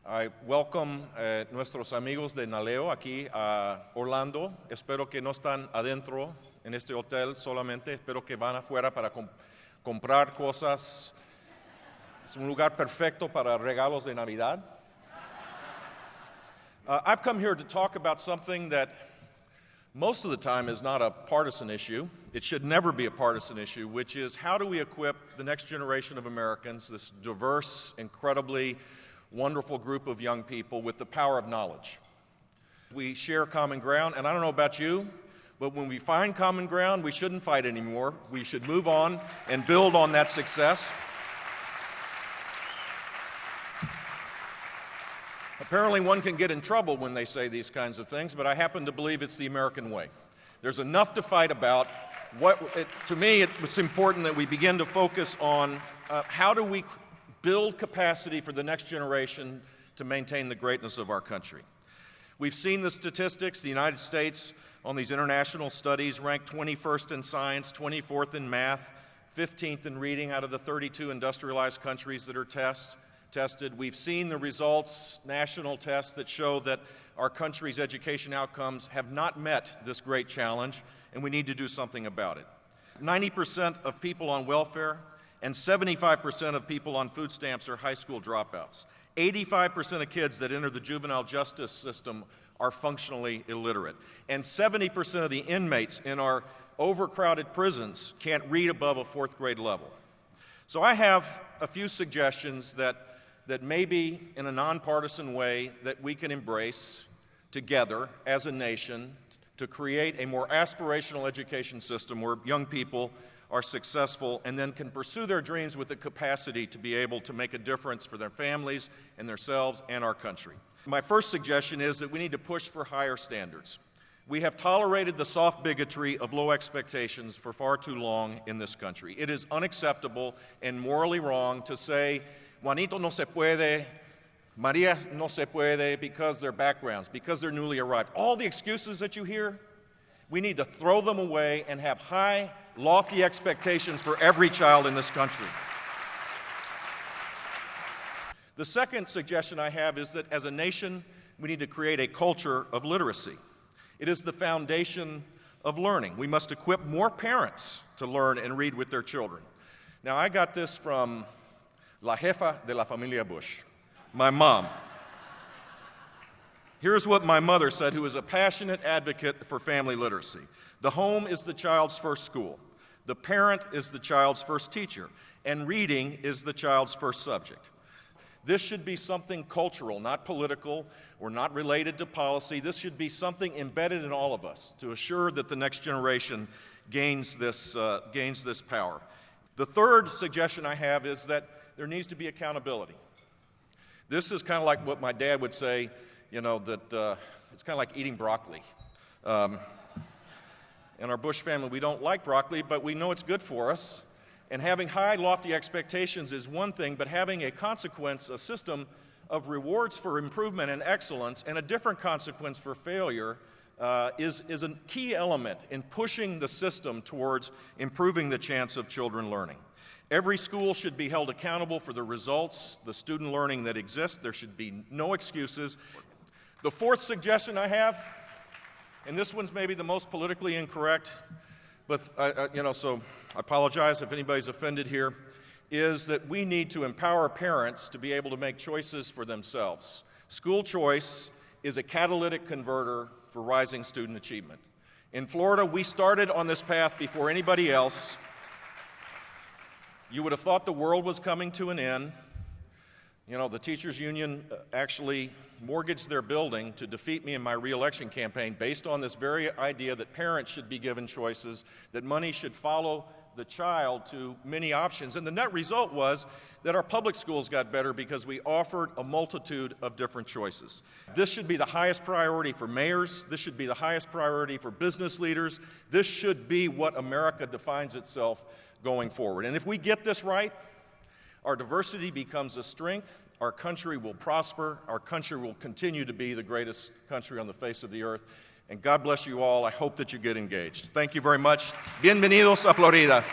I welcome nuestros amigos de Naleo aquí a Orlando. Espero que no están adentro en este hotel solamente. Espero que van afuera para comprar cosas. Es un lugar perfecto para regalos de Navidad. I've come here to talk about something that most of the time is not a partisan issue. It should never be a partisan issue, which is how do we equip the next generation of Americans, this diverse, incredibly wonderful group of young people, with the power of knowledge. We share common ground, and I don't know about you, but when we find common ground, we shouldn't fight anymore. We should move on and build on that success. Apparently one can get in trouble when they say these kinds of things, but I happen to believe it's the American way. There's enough to fight about. To me, it was important that we begin to focus on how do we build capacity for the next generation to maintain the greatness of our country. We've seen the statistics. The United States, on these international studies, ranked 21st in science, 24th in math, 15th in reading out of the 32 industrialized countries that are tested. We've seen the results, national tests, that show that our country's education outcomes have not met this great challenge, and we need to do something about it. 90% of people on welfare and 75% of people on food stamps are high school dropouts. 85% of kids that enter the juvenile justice system are functionally illiterate. And 70% of the inmates in our overcrowded prisons can't read above a fourth grade level. So I have a few suggestions that maybe in a nonpartisan way that we can embrace together as a nation to create a more aspirational education system where young people are successful and then can pursue their dreams with the capacity to be able to make a difference for their families and themselves and our country. My first suggestion is that we need to push for higher standards. We have tolerated the soft bigotry of low expectations for far too long in this country. It is unacceptable and morally wrong to say, Juanito no se puede, Maria no se puede, because their backgrounds, because they're newly arrived. All the excuses that you hear, we need to throw them away and have high, lofty expectations for every child in this country. The second suggestion I have is that as a nation, we need to create a culture of literacy. It is the foundation of learning. We must equip more parents to learn and read with their children. Now, I got this from La Jefa de la Familia Bush, my mom. Here's what my mother said, who is a passionate advocate for family literacy. The home is the child's first school. The parent is the child's first teacher. And reading is the child's first subject. This should be something cultural, not political or not related to policy. This should be something embedded in all of us to assure that the next generation gains this power. The third suggestion I have is that there needs to be accountability. This is kind of like what my dad would say, you know, that it's kind of like eating broccoli. In our Bush family, we don't like broccoli, but we know it's good for us. And having high, lofty expectations is one thing, but having a consequence, a system of rewards for improvement and excellence, and a different consequence for failure is a key element in pushing the system towards improving the chance of children learning. Every school should be held accountable for the results, the student learning that exists. There should be no excuses. The fourth suggestion I have, and this one's maybe the most politically incorrect, but so I apologize if anybody's offended here, is that we need to empower parents to be able to make choices for themselves. School choice is a catalytic converter for rising student achievement. In Florida, we started on this path before anybody else. You would have thought the world was coming to an end. You know, the teachers union actually mortgaged their building to defeat me in my re-election campaign based on this very idea that parents should be given choices, that money should follow the child to many options. And the net result was that our public schools got better because we offered a multitude of different choices. This should be the highest priority for mayors. This should be the highest priority for business leaders. This should be what America defines itself going forward. And if we get this right, our diversity becomes a strength, our country will prosper, our country will continue to be the greatest country on the face of the earth. And God bless you all. I hope that you get engaged. Thank you very much. Bienvenidos a Florida.